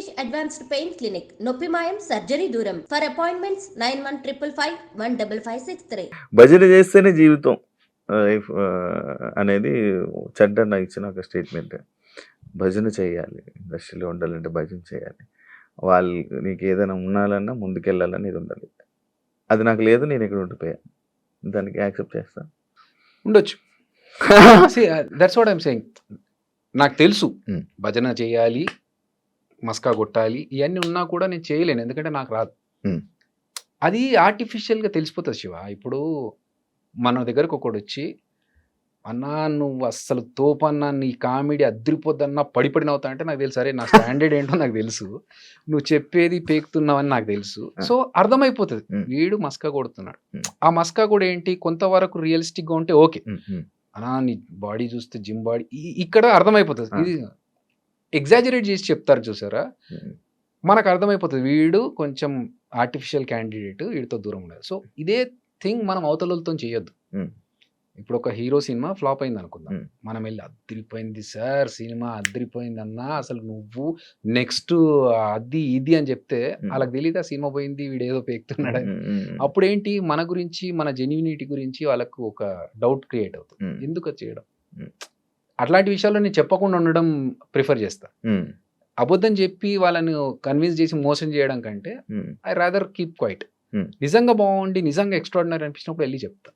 Rishikesh Advanced Pain Clinic. నొప్పి మాయం surgery దూరం. For appointments 9155515563. భజన చేస్తేనే జీవితం అనేది చంటన్న ఇచ్చిన ఒక స్టేట్మెంట్. భజన చేయాలి, ఇండస్ట్రీలో ఉండాలంటే భజన చేయాలి. వాళ్ళు నీకు ఏదైనా ఉండాలన్నా ముందుకెళ్ళాలని ఇది ఉండాలి. అది నాకు లేదు, నేను ఇక్కడ ఉండిపోయాను. దానికి యాక్సెప్ట్ చేస్తాను. ఉండొచ్చు. That's what I'm saying. నాకు తెలుసు భజన చేయాలి, మస్కా కొట్టాలి, ఇవన్నీ ఉన్నా కూడా నేను చేయలేను, ఎందుకంటే నాకు రాదు. అది ఆర్టిఫిషియల్గా తెలిసిపోతుంది శివ. ఇప్పుడు మన దగ్గరకు ఒకడు వచ్చి, అన్నా నువ్వు అస్సలు తోపన్నా, నీ కామెడీ అద్దరిపోద్దన్నా పడిపడి నవ్వుతా అంటే నాకు తెలుసు, అరే నా స్టాండర్డ్ ఏంటో నాకు తెలుసు, నువ్వు చెప్పేది పేకుతున్నావని నాకు తెలుసు. సో అర్థమైపోతుంది వీడు మస్కా కొడుతున్నాడు. ఆ మస్కా కూడా ఏంటి, కొంతవరకు రియలిస్టిక్గా ఉంటే ఓకే, అన్నా నీ బాడీ చూస్తే జిమ్ బాడీ, ఇక్కడ అర్థమైపోతుంది. ఇది ఎగ్జాజరేట్ చేసి చెప్తారు చూసారా, మనకు అర్థమైపోతుంది వీడు కొంచెం ఆర్టిఫిషియల్ క్యాండిడేట్, వీడితో దూరం ఉండదు. సో ఇదే థింగ్ మనం అవతలతో చేయొద్దు. ఇప్పుడు ఒక హీరో సినిమా ఫ్లాప్ అయింది అనుకుందాం, మనం వెళ్ళి అద్దరిపోయింది సార్ సినిమా, అద్దరిపోయింది అన్నా, అసలు నువ్వు నెక్స్ట్ అది ఇది అని చెప్తే వాళ్ళకి తెలియదు ఆ సినిమా పోయింది, వీడు ఏదో పేకుతున్నాడని. అప్పుడేంటి, మన గురించి మన జెన్యూనిటీ గురించి వాళ్ళకు ఒక డౌట్ క్రియేట్ అవుతుంది. ఎందుకు చేయడం, అట్లాంటి విషయాల్లో నేను చెప్పకుండా ఉండడం ప్రిఫర్ చేస్తా. అబద్ధం చెప్పి వాళ్ళని కన్విన్స్ చేసి మోసం చేయడం కంటే ఐ రాదర్ కీప్ క్వైట్. నిజంగా బాగుండి నిజంగా ఎక్స్ట్రాడినరీ అనిపించినప్పుడు వెళ్ళి చెప్తా.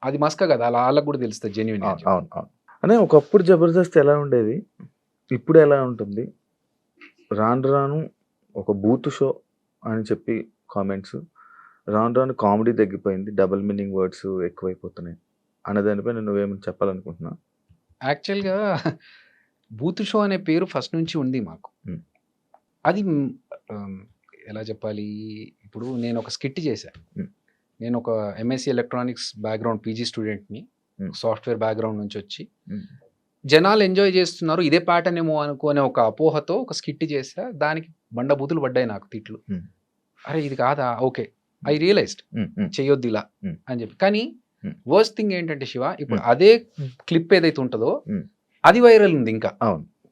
అది మస్కా కదా, అలా వాళ్ళకి కూడా తెలుస్తుంది జెన్యూన్. అనే ఒకప్పుడు జబర్దస్త్ ఎలా ఉండేది, ఇప్పుడు ఎలా ఉంటుంది, రాను రాను ఒక బూత్ షో అని చెప్పి కామెంట్స్, రాను రాను కామెడీ తగ్గిపోయింది, డబుల్ మీనింగ్ వర్డ్స్ ఎక్కువైపోతున్నాయి అన్నదానిపై నువ్వేమని చెప్పాలనుకుంటున్నా? యాక్చువల్గా బూత్ షో అనే పేరు ఫస్ట్ నుంచి ఉంది మాకు. అది ఎలా చెప్పాలి, ఇప్పుడు నేను ఒక స్కిట్ చేశాను. నేను ఒక ఎంఎస్సి ఎలక్ట్రానిక్స్ బ్యాక్గ్రౌండ్ పీజీ స్టూడెంట్ని, సాఫ్ట్వేర్ బ్యాక్గ్రౌండ్ నుంచి వచ్చి జనాలు ఎంజాయ్ చేస్తున్నారు, ఇదే ప్యాటర్న్ ఏమో అనుకునే ఒక అపోహతో ఒక స్కిట్ చేసా. దానికి బండబూతులు పడ్డాయి నాకు, తిట్లు. అరే ఇది కాదా, ఓకే ఐ రియలైజ్డ్ చెయ్యొద్దు ఇలా అని చెప్పి. కానీ వర్స్ట్ థింగ్ ఏంటంటే శివ, ఇప్పుడు అదే క్లిప్ ఏదైతే ఉంటుందో అది వైరల్ ఉంది. ఇంకా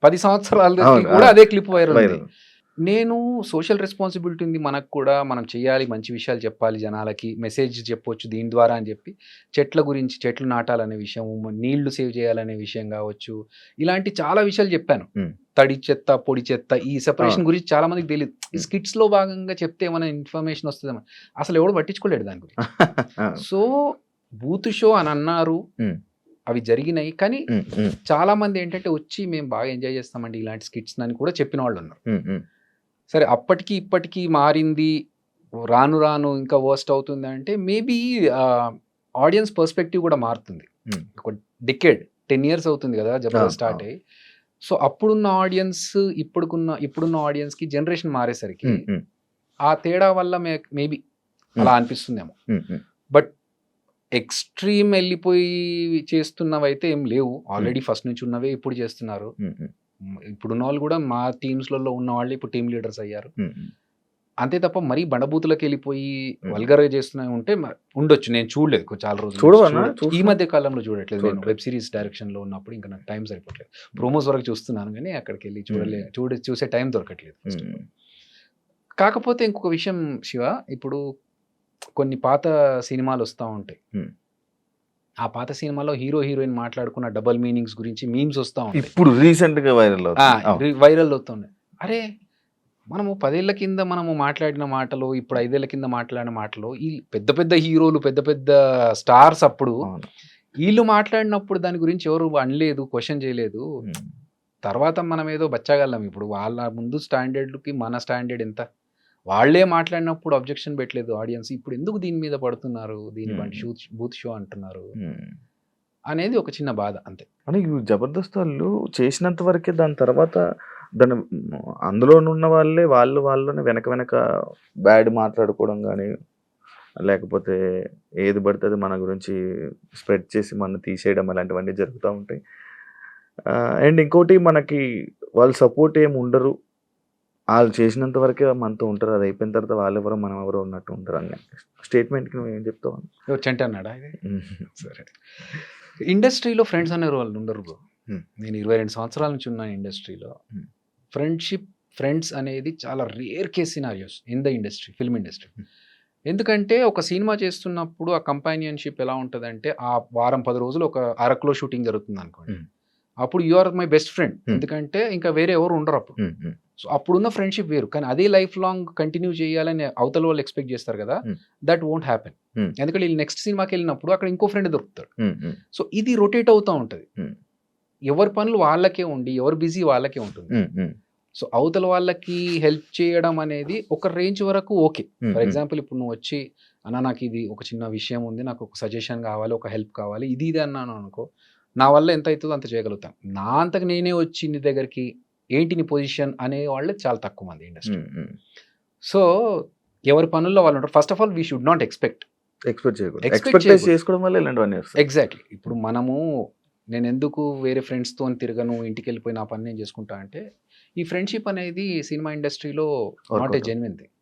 10 సంవత్సరాలు కూడా అదే క్లిప్ వైరల్ ఉంది. నేను సోషల్ రెస్పాన్సిబిలిటీ ఉంది మనకు కూడా, మనం చేయాలి, మంచి విషయాలు చెప్పాలి, జనాలకి మెసేజ్ చెప్పొచ్చు దీని ద్వారా అని చెప్పి చెట్ల గురించి, చెట్లు నాటాలనే విషయం, నీళ్లు సేవ్ చేయాలనే విషయం కావచ్చు, ఇలాంటి చాలా విషయాలు చెప్పాను. తడి చెత్త పొడి చెత్త ఈ సెపరేషన్ గురించి చాలా మందికి తెలియదు. ఈ స్కిట్స్ లో భాగంగా చెప్తే ఏమైనా ఇన్ఫర్మేషన్ వస్తుందేమో, అసలు ఎవడు పట్టించుకోలేడు దాని గురించి. సో బూత్ షో అని అన్నారు, అవి జరిగినాయి. కానీ చాలా మంది ఏంటంటే వచ్చి మేము బాగా ఎంజాయ్ చేస్తామండి ఇలాంటి స్కిట్స్ అని కూడా చెప్పిన వాళ్ళు ఉన్నారు. సరే అప్పటికి ఇప్పటికీ మారింది, రాను రాను ఇంకా వర్స్ట్ అవుతుంది అంటే మేబీ ఆడియన్స్ పర్స్పెక్టివ్ కూడా మారుతుంది. ఒక డికేడ్ 10 years అవుతుంది కదా జబర్దస్త్ స్టార్ట్ అయ్యి. సో అప్పుడున్న ఆడియన్స్ ఇప్పుడున్న ఆడియన్స్కి జనరేషన్ మారేసరికి ఆ తేడా వల్ల మేబీ అలా అనిపిస్తుందేమో. బట్ ఎక్స్ట్రీమ్ వెళ్ళిపోయి చేస్తున్నవైతే ఏం లేవు, ఆల్రెడీ ఫస్ట్ నుంచి ఉన్నవే ఇప్పుడు చేస్తున్నారు. ఇప్పుడున్న వాళ్ళు కూడా మా టీమ్స్లలో ఉన్న వాళ్ళు ఇప్పుడు టీమ్ లీడర్స్ అయ్యారు. అంతే తప్ప మరీ బండబూతులకు వెళ్ళిపోయి వల్గర్గా చేస్తున్నా ఉంటే ఉండొచ్చు, నేను చూడలేదు చాలా రోజులు. ఈ మధ్య కాలంలో చూడట్లేదు, నేను వెబ్ సిరీస్ డైరెక్షన్ లో ఉన్నప్పుడు ఇంకా నాకు టైం సరిపోవట్లేదు. ప్రోమోస్ వరకు చూస్తున్నాను కానీ అక్కడికి వెళ్ళి చూసే టైం దొరకట్లేదు. కాకపోతే ఇంకొక విషయం శివ, ఇప్పుడు కొన్ని పాత సినిమాలు వస్తూ ఉంటాయి, ఆ పాత సినిమాలో హీరో హీరోయిన్ మాట్లాడుకున్న డబుల్ మీనింగ్స్ గురించి మీమ్స్ వస్తూ ఉంటాయి. ఇప్పుడు రీసెంట్ గా వైరల్ అవుతున్నాయి. అరే మనము 10 ఏళ్ల కింద మనము మాట్లాడిన మాటలు, ఇప్పుడు 5 ఏళ్ల కింద మాట్లాడిన మాటలు, ఈ పెద్ద పెద్ద హీరోలు, పెద్ద పెద్ద స్టార్స్ అప్పుడు వీళ్ళు మాట్లాడినప్పుడు దాని గురించి ఎవరు అనలేదు, క్వశ్చన్ చేయలేదు. తర్వాత మనం ఏదో బచ్చగలం. ఇప్పుడు వాళ్ళ ముందు స్టాండర్డ్కి మన స్టాండర్డ్ ఎంత, వాళ్లే మాట్లాడినప్పుడు అబ్జెక్షన్ పెట్టలేదు ఆడియన్స్, ఇప్పుడు ఎందుకు దీని మీద పడుతున్నారు, దీని వంటి బూత్ షో అంటున్నారు అనేది ఒక చిన్న బాధ అంతే. అని జబర్దస్త్ వాళ్ళు చేసినంత వరకే, దాని తర్వాత దాని అందులో ఉన్న వాళ్ళని వెనక బ్యాడ్ మాట్లాడుకోవడం కానీ, లేకపోతే ఏది పడుతుంది మన గురించి స్ప్రెడ్ చేసి మన తీసేయడం, అలాంటివన్నీ జరుగుతూ ఉంటాయి. అండ్ ఇంకోటి, మనకి వాళ్ళు సపోర్ట్ ఏమి ఉండరు, వాళ్ళు చేసినంత వరకే మనతో ఉంటారు, అది అయిపోయిన తర్వాత వాళ్ళు ఎవరో మనం ఎవరో ఉన్నట్టు ఉంటారు అన్న స్టేట్మెంట్కి నువ్వు ఏం చెప్తావు? చెంట అన్నాడా? సరే, ఇండస్ట్రీలో ఫ్రెండ్స్ అనే వాళ్ళు ఉండరు. నేను 22 సంవత్సరాల నుంచి ఉన్నాను ఇండస్ట్రీలో. ఫ్రెండ్షిప్ ఫ్రెండ్స్ అనేది చాలా rare case scenarios in the industry, film industry. ఎందుకంటే ఒక సినిమా చేస్తున్నప్పుడు ఆ కంపానియన్షిప్ ఎలా ఉంటుందంటే, ఆ వారం 10 రోజులు ఒక అరకులో షూటింగ్ జరుగుతుంది అనుకోండి. అప్పుడు you are my best friend, ఎందుకంటే ఇంకా వేరే ఎవరు ఉండరు అప్పుడు. సో అప్పుడున్న ఫ్రెండ్షిప్ వేరు. కానీ అదే లైఫ్ లాంగ్ కంటిన్యూ చేయాలని అవతల వాళ్ళు ఎక్స్పెక్ట్ చేస్తారు కదా, దట్ వోంట్ హ్యాపెన్. ఎందుకంటే వీళ్ళు నెక్స్ట్ సినిమాకి వెళ్ళినప్పుడు అక్కడ ఇంకో ఫ్రెండ్ దొరుకుతాడు. సో ఇది రొటేట్ అవుతూ ఉంటుంది. ఎవరి పనులు వాళ్ళకే ఉండి, ఎవరు బిజీ వాళ్ళకే ఉంటుంది. సో అవతల వాళ్ళకి హెల్ప్ చేయడం అనేది ఒక రేంజ్ వరకు ఓకే. ఫర్ ఎగ్జాంపుల్ ఇప్పుడు నువ్వు వచ్చి, అన్న నాకు ఇది ఒక చిన్న విషయం ఉంది, నాకు ఒక సజెషన్ కావాలి, ఒక హెల్ప్ కావాలి, ఇది ఇది అన్నాను అనుకో, నా వల్ల ఎంత అవుతుందో అంత చేయగలుగుతాను. నా అంతకు నేనే వచ్చి నీ దగ్గరికి ఏంటి నీ పొజిషన్ అనే వాళ్ళే చాలా తక్కువ మంది ఇండస్ట్రీ. సో ఎవరి పనుల్లో వాళ్ళు ఉంటారు. First of all we should not expect చేసుకోవడం వల్ల ఇలాంటివన్నీ వస్తాయి. ఎగ్జాక్ట్లీ. ఇప్పుడు మనము, నేను ఎందుకు వేరే ఫ్రెండ్స్తో తిరగను, ఇంటికి వెళ్ళిపోయి నా పని నేను చేసుకుంటా అంటే, ఈ ఫ్రెండ్షిప్ అనేది సినిమా ఇండస్ట్రీలో not a genuine thing.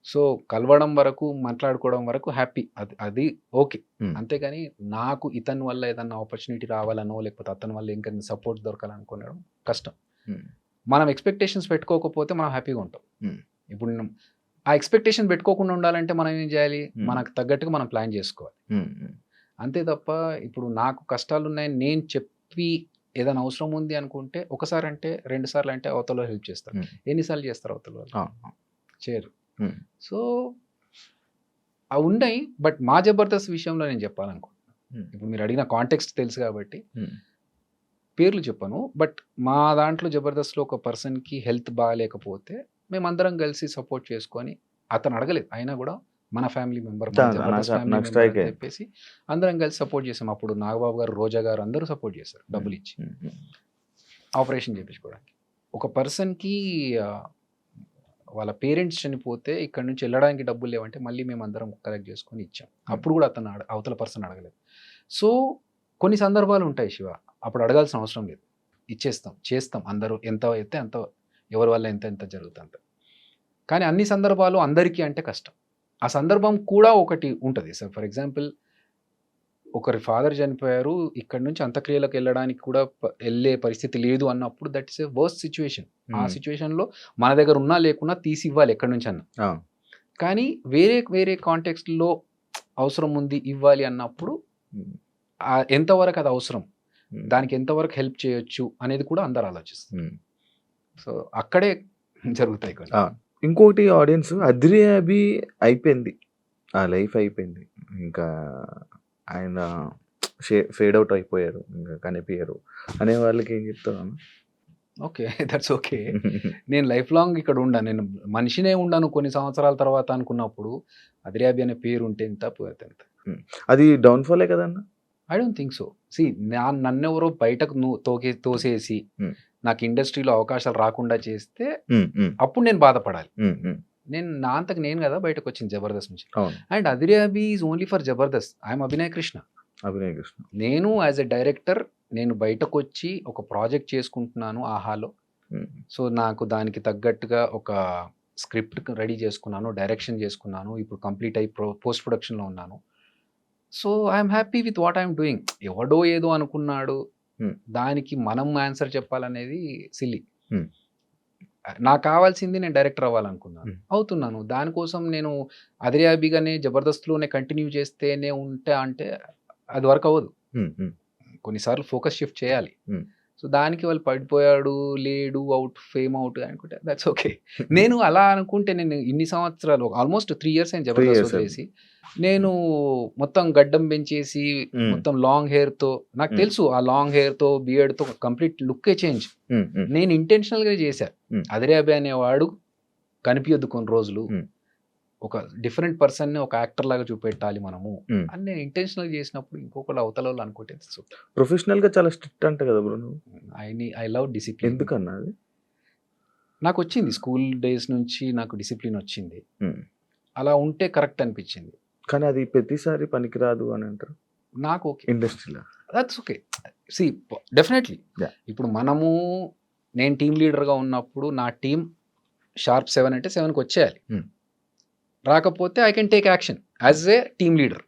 So కలవడం వరకు, మాట్లాడుకోవడం వరకు హ్యాపీ, అది ఓకే. అంతేగాని నాకు ఇతని వల్ల ఏదన్నా ఆపర్చునిటీ రావాలనో, లేకపోతే అతని వల్ల ఇంకా సపోర్ట్ దొరకాలనుకోవడం కష్టం. మనం ఎక్స్పెక్టేషన్స్ పెట్టుకోకపోతే మనం హ్యాపీగా ఉంటాం. ఇప్పుడు ఆ ఎక్స్పెక్టేషన్ పెట్టుకోకుండా ఉండాలంటే మనం ఏం చేయాలి, మనకు తగ్గట్టుగా మనం ప్లాన్ చేసుకోవాలి. అంతే తప్ప ఇప్పుడు నాకు కష్టాలు ఉన్నాయని నేను చెప్పి ఏదైనా అవసరం ఉంది అనుకుంటే, ఒకసారి అంటే 2 సార్లు అంటే అవతల హెల్ప్ చేస్తారు. ఎన్నిసార్లు చేస్తారు అవతల వాళ్ళు? చేయరు. సో అవి ఉన్నాయి. బట్ మా జబర్దస్త్ విషయంలో నేను చెప్పాలనుకుంటున్నాను. ఇప్పుడు మీరు అడిగిన కాంటెక్స్ట్ తెలుసు కాబట్టి పేర్లు చెప్పను. బట్ మా దాంట్లో జబర్దస్త్లో ఒక పర్సన్కి హెల్త్ బాగాలేకపోతే మేమందరం కలిసి సపోర్ట్ చేసుకొని, అతను అడగలేదు అయినా కూడా మన ఫ్యామిలీ మెంబర్ అని చెప్పేసి అందరం కలిసి సపోర్ట్ చేసాం. అప్పుడు నాగబాబు గారు, రోజా గారు అందరూ సపోర్ట్ చేశారు, డబ్బులు ఇచ్చి ఆపరేషన్ చేయించుకోవడానికి. ఒక పర్సన్కి వాళ్ళ పేరెంట్స్ చనిపోతే ఇక్కడ నుంచి వెళ్ళడానికి డబ్బులు లేవంటే మళ్ళీ మేము అందరం కలెక్ట్ చేసుకొని ఇచ్చాం. అప్పుడు కూడా అతను అవతల పర్సన్ అడగలేదు. సో కొన్ని సందర్భాలు ఉంటాయి శివ, అప్పుడు అడగాల్సిన అవసరం లేదు, ఇచ్చేస్తాం, చేస్తాం. అందరూ ఎంత అయితే అంత, ఎవరి వల్ల ఎంత ఎంత జరుగుతుంది. కానీ అన్ని సందర్భాలు అందరికీ అంటే కష్టం. ఆ సందర్భం కూడా ఒకటి ఉంటుంది సార్. ఫర్ ఎగ్జాంపుల్ ఒకరి ఫాదర్ చనిపోయారు, ఇక్కడ నుంచి అంత్యక్రియలకు వెళ్ళడానికి కూడా వెళ్ళే పరిస్థితి లేదు అన్నప్పుడు that is a worst situation. ఆ సిచ్యువేషన్లో మన దగ్గర ఉన్నా లేకున్నా తీసి ఇవ్వాలి ఎక్కడి నుంచి అన్న. కానీ వేరే వేరే కాంటెక్స్ట్లో అవసరం ఉంది ఇవ్వాలి అన్నప్పుడు ఎంతవరకు అది అవసరం, దానికి ఎంతవరకు హెల్ప్ చేయొచ్చు అనేది కూడా అందరు ఆలోచిస్తారు. సో అక్కడే జరుగుతాయి కొన్ని. ఇంకొకటి ఆడియన్స్, అద్రి అభి అయిపోయింది, ఆ లైఫ్ అయిపోయింది, ఇంకా ఆయన ఫేడ్ అవుట్ అయిపోయారు, ఇంకా కనిపించారు అనే వాళ్ళకి ఏం చెప్తాను? Okay, that's okay. నేను లైఫ్ లాంగ్ ఇక్కడ ఉండాను, నేను మనిషినే ఉండాను కొన్ని సంవత్సరాల తర్వాత అనుకున్నప్పుడు అద్రి అభి అనే పేరు ఉంటే ఎంత పోతే ఎంత. అది డౌన్ఫాలే కదన్నా? I don't think so. సి నన్నెవరో బయటకు తోసేసి నాకు ఇండస్ట్రీలో అవకాశాలు రాకుండా చేస్తే అప్పుడు నేను బాధపడాలి. నేను నా అంతకు నేను కదా బయటకు వచ్చింది జబర్దస్త్ నుంచి. And Adri Abhi is only for Jabardasth. I'm Abhinay Krishna. నేను యాజ్ ఎ డైరెక్టర్ నేను బయటకు వచ్చి ఒక ప్రాజెక్ట్ చేసుకుంటున్నాను ఆహాలో. సో నాకు దానికి తగ్గట్టుగా ఒక స్క్రిప్ట్ రెడీ చేసుకున్నాను, డైరెక్షన్ చేసుకున్నాను, ఇప్పుడు కంప్లీట్ అయ్యి పోస్ట్ ప్రొడక్షన్లో ఉన్నాను. So I'm happy with what I'm doing. ఎవడో ఏదో అనుకున్నాడు, దానికి మనం ఆన్సర్ చెప్పాలనేది సిల్లీ. నాకు కావాల్సింది నేను డైరెక్టర్ అవ్వాలనుకున్నాను, అవుతున్నాను. దానికోసం నేను అద్రి అభిగానే జబర్దస్త్లోనే కంటిన్యూ చేస్తేనే ఉంటే అంటే అది వర్క్ అవ్వదు. కొన్నిసార్లు ఫోకస్ షిఫ్ట్ చేయాలి. సో దానికి వాళ్ళు పడిపోయాడు, లేడు, అవుట్, ఫేమ్ అవుట్ అనుకుంటే దట్స్ ఓకే. నేను అలా అనుకుంటే నేను ఇన్ని సంవత్సరాలు ఆల్మోస్ట్ 3 years అయిన జబర్దస్త్ వదిలేసి, నేను మొత్తం గడ్డం పెంచేసి మొత్తం లాంగ్ హెయిర్తో, నాకు తెలుసు ఆ లాంగ్ హెయిర్తో బియర్డ్తో కంప్లీట్ లుక్కే చేంజ్. నేను ఇంటెన్షనల్గా చేశా. అద్రి అభి అనేవాడు కనిపించద్దు కొన్ని రోజులు, ఒక డిఫరెంట్ పర్సన్ని ఒక యాక్టర్ లాగా చూపెట్టాలి మనము అని నేను ఇంటెన్షనల్ చేసినప్పుడు ఇంకొకళ్ళు అవతల వాళ్ళు అనుకుంటే ప్రొఫెషనల్ గా చాలా స్ట్రిక్ట్ అంట కదా బ్రో. I love discipline. ఎందుకన్నా? నాకు వచ్చింది స్కూల్ డేస్ నుంచి, నాకు డిసిప్లిన్ వచ్చింది. అలా ఉంటే కరెక్ట్ అనిపించింది. కానీ అది ప్రతిసారి పనికిరాదు అని అంటారు నాకు. ఓకే, ఇండస్ట్రీలో దట్స్ ఓకే. సి డెఫినెట్లీ ఇప్పుడు మనము, నేను టీమ్ లీడర్గా ఉన్నప్పుడు నా టీం షార్ప్ 7 అంటే 7కి వచ్చేయాలి. రాకపోతే I can take action as a team leader.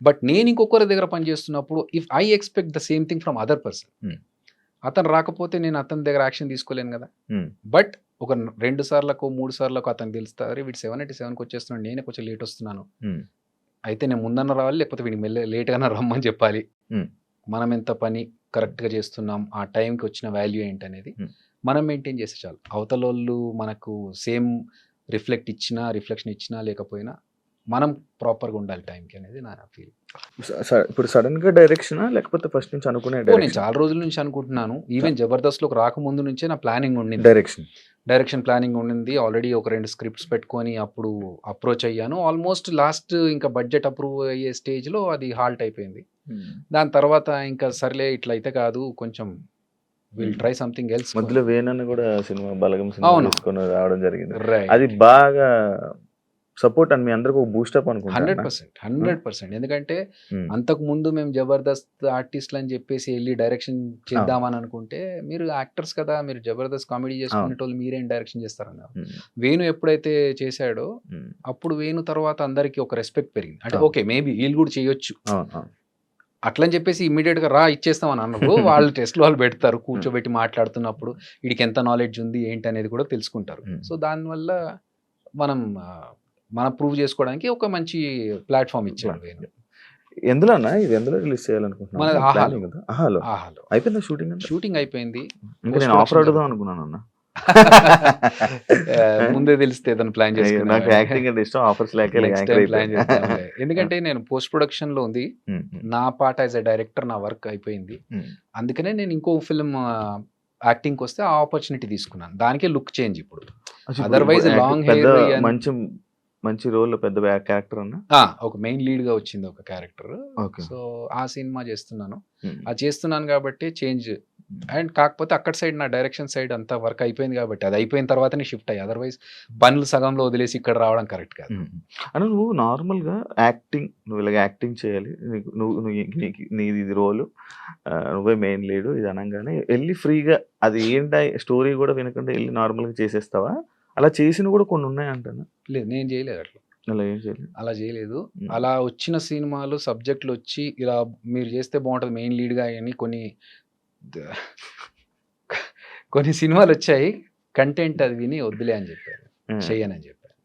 But నేను ఇంకొకరి దగ్గర పనిచేస్తున్నప్పుడు if I expect the same thing from other person, అతను రాకపోతే నేను అతని దగ్గర యాక్షన్ తీసుకోలేను కదా. బట్ ఒక 2 సార్లకు 3 సార్లకు అతనికి తెలుస్తా అరే వీడు 7:87కి వచ్చేస్తున్నాడు, నేనే కొంచెం లేట్ వస్తున్నాను, అయితే నేను ముందన్న రావాలి లేకపోతే వీడికి లేట్గానే రమ్మని చెప్పాలి, మనం ఎంత పని కరెక్ట్గా చేస్తున్నాం, ఆ టైంకి వచ్చిన వాల్యూ ఏంటనేది మనం మెయింటైన్ చేస్తే చాలు. అవతల వాళ్ళు మనకు సేమ్ రిఫ్లెక్షన్ ఇచ్చినా లేకపోయినా మనం ప్రాపర్గా ఉండాలి టైంకి అనేది నా ఫీలింగ్. ఇప్పుడు సడన్ గా డైరెక్షనా లేకపోతే ఫస్ట్ నుంచి అనుకునే నేను చాలా రోజుల నుంచి అనుకుంటున్నాను. ఈవెన్ జబర్దస్త్లోకి రాకముందు నుంచే నా ప్లానింగ్ ఉండింది, డైరెక్షన్ ప్లానింగ్ ఉండింది. ఆల్రెడీ ఒక 2 స్క్రిప్ట్స్ పెట్టుకొని అప్పుడు అప్రోచ్ అయ్యాను. ఆల్మోస్ట్ లాస్ట్ ఇంకా బడ్జెట్ అప్రూవ్ అయ్యే స్టేజ్లో అది హాల్ట్ అయిపోయింది. దాని తర్వాత ఇంకా సర్లే ఇట్లా అయితే కాదు, కొంచెం విల్ ట్రై సంథింగ్ ఎల్స్. మధ్యలో వేణన్న కూడా సినిమా బలగం సినిమా తీసుకొని రావడం జరిగింది. రైట్, అది బాగా సపోర్ట్ అని మీ అందరికి ఒక బూస్టప్ అనుకుంటా. 100%. ఎందుకంటే అంతకు ముందు మేము జబర్దస్త్ ఆర్టిస్టులు అని చెప్పేసి వెళ్ళి డైరెక్షన్ చేద్దామని అనుకుంటే, మీరు యాక్టర్స్ కదా, మీరు జబర్దస్త్ కామెడీ చేసుకునేటోళ్ళు మీరేం డైరెక్షన్ చేస్తారన్నారు. వేణు ఎప్పుడైతే చేశాడో అప్పుడు వేణు తర్వాత అందరికి ఒక రెస్పెక్ట్ పెరిగింది. అంటే ఓకే మేబీ వీళ్ళు కూడా చేయొచ్చు అట్లని చెప్పేసి ఇమ్మీడియట్ గా రా ఇచ్చేస్తామని అన్నప్పుడు వాళ్ళు టెస్ట్లు వాళ్ళు పెడతారు, కూర్చోబెట్టి మాట్లాడుతున్నప్పుడు వీడికి ఎంత నాలెడ్జ్ ఉంది ఏంటి అనేది కూడా తెలుసుకుంటారు. సో దానివల్ల మనం ప్రూవ్ చేసుకోవడానికి ఒక మంచి ప్లాట్ఫామ్ ఇచ్చాడు వేణు. ఎందులోనా ఇది ఎందులో రిలీజ్ చేయాలనుకుంటున్నాను? ఆహాలో అయిపోయింది షూటింగ్ అయిపోయింది. నేను ఆఫర్ అడుగుదాం అనుకున్నాను అన్న. ముందే తెలిస్తే ఏదైనా ప్లాన్ చేసుకున్నాను. నాకు యాక్టింగ్ అంటే ఇష్టం, ఆఫర్స్ లేక ప్లాన్ చేస్తాను. ఎందుకంటే నేను పోస్ట్ ప్రొడక్షన్ లో ఉంది, నా పార్ట్ యాజ్ ఎ డైరెక్టర్ నా వర్క్ అయిపోయింది. అందుకనే నేను ఇంకో ఫిల్మ్ యాక్టింగ్ వస్తే ఆ ఆపర్చునిటీ తీసుకున్నాను. దానికే లుక్ చేంజ్ ఇప్పుడు. అదర్వైజ్ లాంగ్ హెయిర్ మంచి రోల్, పెద్ద క్యారెక్టర్ అన్న ఒక మెయిన్ లీడ్ గా వచ్చింది ఒక క్యారెక్టర్. సో ఆ సినిమా చేస్తున్నాను. అది చేస్తున్నాను కాబట్టి చేంజ్. అండ్ కాకపోతే అక్కడ సైడ్ నా డైరెక్షన్ సైడ్ అంతా వర్క్ అయిపోయింది కాబట్టి అది అయిపోయిన తర్వాతనే షిఫ్ట్ అయ్యి, అదర్వైజ్ పనులు సగంలో వదిలేసి ఇక్కడ రావడం కరెక్ట్ కాదు. అని నువ్వు నార్మల్గా నువ్వు ఇలాగ యాక్టింగ్ చేయాలి, నీది ఇది రోలు, నువ్వే మెయిన్ లీడు ఇది అనగానే వెళ్ళి ఫ్రీగా అది ఏంటి స్టోరీ కూడా వినకుండా వెళ్ళి నార్మల్గా చేసేస్తావా? అలా చేసిన కూడా కొన్ని ఉన్నాయంటాను. లేదు, నేను చేయలేదు అట్లా. అలా చేయలేదు. అలా వచ్చిన సినిమాలు సబ్జెక్టులు వచ్చి ఇలా మీరు చేస్తే బాగుంటుంది మెయిన్ లీడ్గా అని కొన్ని సినిమాలు వచ్చాయి, కంటెంట్ అది విని వద్దులే అని చెప్పారు, చెయ్యనని చెప్పారు.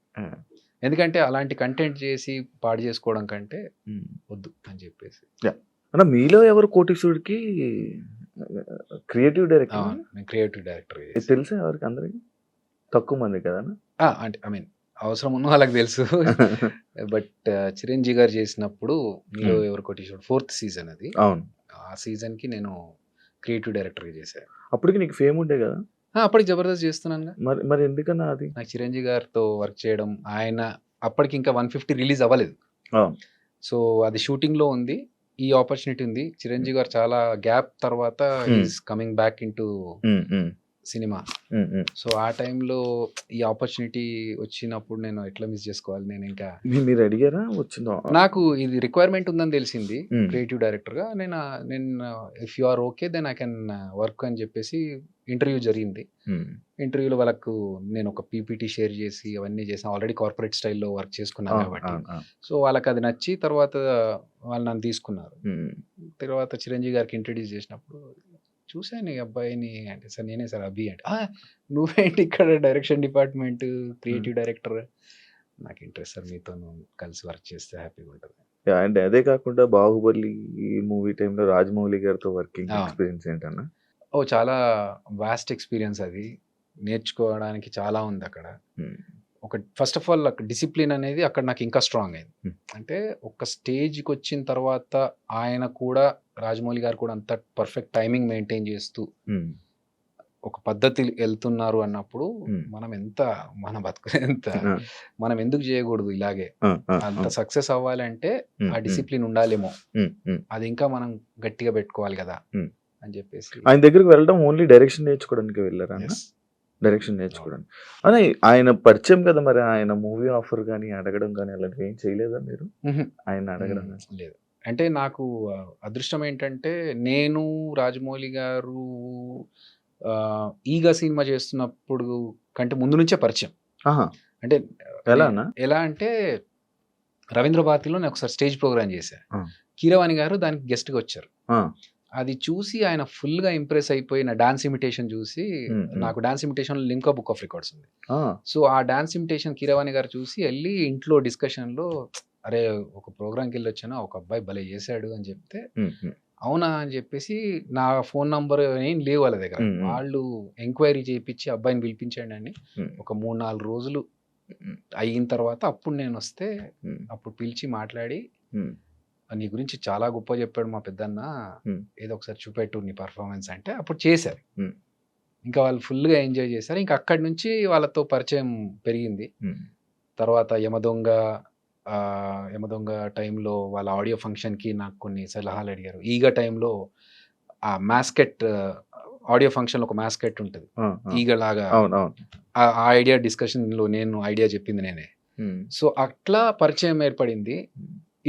ఎందుకంటే అలాంటి కంటెంట్ చేసి పాడు చేసుకోవడం కంటే వద్దు అని చెప్పేసి. మీలో ఎవరు కోటీశ్వరుడికి క్రియేటివ్ డైరెక్టర్? నేను క్రియేటివ్ డైరెక్టర్ తెలుసా ఎవరికి? అందరికి తక్కువ మంది కదా. అంటే అవసరం ఉన్న వాళ్ళకి తెలుసు. బట్ చిరంజీవి గారు చేసినప్పుడు మీలో ఎవరు కోటీశ్వరుడు 4th సీజన్ అది. అవును, ఆ సీజన్ కి నేను క్రియేటివ్ డైరెక్టర్ గా చేశాను. అప్పటికి నీకు ఫేమ్ ఉండే కదా? అప్పటికి జబర్దస్త్ చేస్తున్నాను. మరి ఎందుకన్నా అది నాకు చిరంజీవి గారితో వర్క్ చేయడం, ఆయన అప్పటికి ఇంకా 150 రిలీజ్ అవ్వలేదు. సో అది షూటింగ్ లో ఉంది, ఈ ఆపర్చునిటీ ఉంది. చిరంజీవి గారు చాలా గ్యాప్ తర్వాత coming back in to cinema. So ఆ టైంలో ఈ ఆపర్చునిటీ వచ్చినప్పుడు నేను ఎట్లా మిస్ చేసుకోవాలి? నేను ఇంకా మీరు అడిగారా? వచ్చిందో నాకు ఇది రిక్వైర్మెంట్ ఉందని తెలిసింది క్రియేటివ్ డైరెక్టర్ గా. నేను if you are okay then I can work అని చెప్పేసి ఇంటర్వ్యూ జరిగింది. ఇంటర్వ్యూలో వాళ్ళకు నేను ఒక పీపీటీ షేర్ చేసి అవన్నీ చేసాను. ఆల్రెడీ కార్పొరేట్ స్టైల్లో వర్క్ చేసుకున్నాను కాబట్టి సో వాళ్ళకి అది నచ్చి తర్వాత వాళ్ళు నన్ను తీసుకున్నారు. తర్వాత చిరంజీవి గారికి ఇంట్రడ్యూస్ చేసినప్పుడు చూశాను ఈ అబ్బాయిని అంటే, సార్ నేనే సార్ అభి అంటే, నువ్వేంటి ఇక్కడ డైరెక్షన్ డిపార్ట్మెంట్ క్రియేటివ్ డైరెక్టర్? నాకు ఇంట్రెస్ట్ సార్, మీతో కలిసి వర్క్ చేస్తే హ్యాపీగా ఉంటుంది. అంటే అదే కాకుండా బాహుబలి మూవీ టైంలో రాజమౌళి గారితో వర్కింగ్ ఎక్స్పీరియన్స్ ఏంటన్నా? చాలా వాస్ట్ ఎక్స్పీరియన్స్ అది. నేర్చుకోవడానికి చాలా ఉంది అక్కడ. ఫస్ట్ ఆఫ్ ఆల్ డిసిప్లిన్ అనేది అక్కడ నాకు ఇంకా స్ట్రాంగ్ అయింది. అంటే ఒక స్టేజ్కి వచ్చిన తర్వాత ఆయన కూడా, రాజమౌళి గారు కూడా అంత పర్ఫెక్ట్ టైమింగ్ మెయింటైన్ చేస్తూ ఒక పద్ధతి వెళ్తున్నారు అన్నప్పుడు మన బతుకు మనం ఎందుకు చేయకూడదు ఇలాగే? అంత సక్సెస్ అవ్వాలంటే ఆ డిసిప్లిన్ ఉండాలేమో, అది ఇంకా మనం గట్టిగా పెట్టుకోవాలి కదా అని చెప్పేసి. ఆయన దగ్గరికి వెళ్ళడం ఓన్లీ డైరెక్షన్ నేర్చుకోవడానికి వెళ్ళారా? డైరెక్షన్ నేర్చుకోవడానికి. అని ఆయన పరిచయం కదా, మరి ఆయన మూవీ ఆఫర్ కానీ అడగడం కానీ అలాంటివి ఏం చేయలేదా మీరు? ఆయన అడగడం లేదు. అంటే నాకు అదృష్టం ఏంటంటే, నేను రాజమౌళి గారు ఈగ సినిమా చేస్తున్నప్పుడు కంటే ముందు నుంచే పరిచయం. అంటే ఎలా అంటే, రవీంద్ర భారతిలో నేను ఒకసారి స్టేజ్ ప్రోగ్రామ్ చేశాను. కీరవాణి గారు దానికి గెస్ట్గా వచ్చారు. అది చూసి ఆయన ఫుల్గా ఇంప్రెస్ అయిపోయి నా డాన్స్ ఇమిటేషన్ చూసి, నాకు dance imitation Limca book of records ఉంది. సో ఆ డాన్స్ ఇమిటేషన్ కీరవాణి గారు చూసి వెళ్ళి ఇంట్లో డిస్కషన్లో, అరే ఒక ప్రోగ్రామ్కి వెళ్ళి వచ్చాను, ఒక అబ్బాయి భలే చేశాడు అని చెప్తే, అవునా అని చెప్పేసి నా ఫోన్ నంబర్ ఏం లేవు వాళ్ళ దగ్గర. వాళ్ళు ఎంక్వైరీ చేయించి అబ్బాయిని పిలిపించండి అని ఒక 3-4 రోజులు అయిన తర్వాత అప్పుడు నేను వస్తే అప్పుడు పిలిచి మాట్లాడి, నీ గురించి చాలా గొప్ప చెప్పాడు మా పెద్దన్న, ఏదో ఒకసారి చూపెట్టు నీ పర్ఫార్మెన్స్ అంటే అప్పుడు చేశారు. ఇంకా వాళ్ళు ఫుల్గా ఎంజాయ్ చేశారు. ఇంకా అక్కడి నుంచి వాళ్ళతో పరిచయం పెరిగింది. తర్వాత యమదొంగ టైంలో వాళ్ళ ఆడియో ఫంక్షన్కి నాకు కొన్ని సలహాలు అడిగారు. ఈగ టైంలో ఆ మ్యాస్కెట్ ఆడియో ఫంక్షన్లో ఒక మ్యాస్కెట్ ఉంటుంది ఈగలాగా, ఆ ఐడియా డిస్కషన్లో నేను ఐడియా చెప్పింది నేనే. సో అట్లా పరిచయం ఏర్పడింది.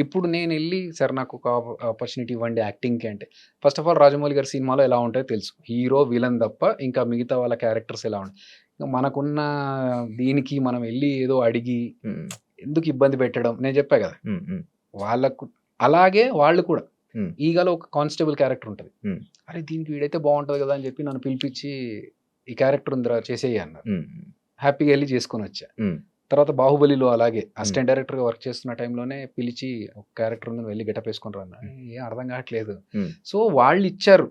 ఇప్పుడు నేను వెళ్ళి సార్ నాకు ఒక ఆపర్చునిటీ ఇవ్వండి యాక్టింగ్కి అంటే, ఫస్ట్ ఆఫ్ ఆల్ రాజమౌళి గారి సినిమాలో ఎలా ఉంటాయో తెలుసు, హీరో విలన్ తప్ప ఇంకా మిగతా వాళ్ళ క్యారెక్టర్స్ ఎలా ఉంటాయి. మనకున్న దీనికి మనం వెళ్ళి ఏదో అడిగి ఎందుకు ఇబ్బంది పెట్టడం, నేను చెప్పా కదా వాళ్ళకు. అలాగే వాళ్ళు కూడా ఈగలో ఒక కానిస్టేబుల్ క్యారెక్టర్ ఉంటుంది, అరే దీనికి వీడైతే బాగుంటుంది కదా అని చెప్పి నన్ను పిలిపించి ఈ క్యారెక్టర్ ఉందిరా చేసేయి అన్నారు. హ్యాపీగా వెళ్ళి చేసుకొని వచ్చా. తర్వాత బాహుబలిలో అలాగే అసిస్టెంట్ డైరెక్టర్గా వర్క్ చేస్తున్న టైంలోనే పిలిచి ఒక క్యారెక్టర్ ఉంది వెళ్ళి గెటప్ వేసుకొని రా అన్నారు. ఏం అర్థం కావట్లేదు. సో వాళ్ళు ఇచ్చారు,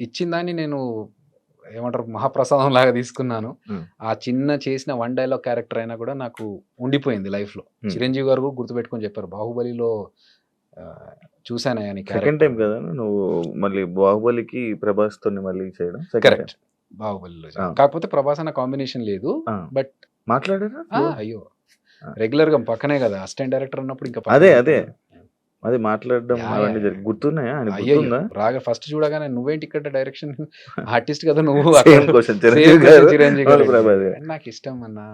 ఇచ్చిన దాన్ని నేను ఏమంటారు మహాప్రసాదం లాగా తీసుకున్నాను. ఆ చిన్న చేసిన 1 డైలాగ్ క్యారెక్టర్ అయినా కూడా నాకు ఉండిపోయింది లైఫ్లో. చిరంజీవి గారు కూడా గుర్తుపెట్టుకొని చెప్పారు, బాహుబలిలో చూసానయ్యా నీ సెకండ్ టైం కదా నువ్వు మళ్ళీ బాహుబలికి ప్రభాస్ తోని మళ్ళీ చేయడం. కరెక్ట్, బాహుబలిలో. కాకపోతే ప్రభాస్ అన్న కాంబినేషన్ లేదు, బట్ మాట్లాడారా? అయ్యో రెగ్యులర్ గా పక్కనే కదా అసిస్టెంట్ డైరెక్టర్ ఉన్నప్పుడు ఇంకా అదే మాట్లాడడం అవన్నీ గుర్తున్నాయా? గుర్తుందా? రాగా ఫస్ట్ చూడగానే నువ్వేంటి ఇక్కడ డైరెక్షన్ ఆర్టిస్ట్ కదా నువ్వు, నాకు ఇష్టం అన్నా.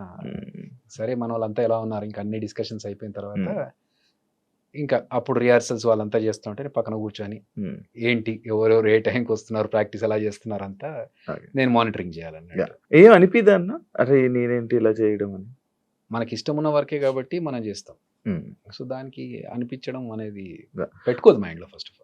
సరే మన వాళ్ళంతా ఎలా ఉన్నారు, ఇంకా అన్ని డిస్కషన్స్ అయిపోయిన తర్వాత ఇంకా అప్పుడు రిహార్సల్స్ వాళ్ళంతా చేస్తుంటే పక్కన కూర్చొని ఏంటి ఎవరెవరు ఏ టైంకి వస్తున్నారు, ప్రాక్టీస్ ఎలా చేస్తున్నారు అంతా నేను మానిటరింగ్ చేయాలన్నట్టు. ఏం అనిపిదా అన్న, అరే నేనేంటి ఇలా చేయడం అని? మనకి ఇష్టం ఉన్న వర్కే కాబట్టి మనం చేస్తాం. సో దానికి అనిపించడం అనేది పెట్టుకోదు మైండ్లో ఫస్ట్ ఆఫ్ ఆల్.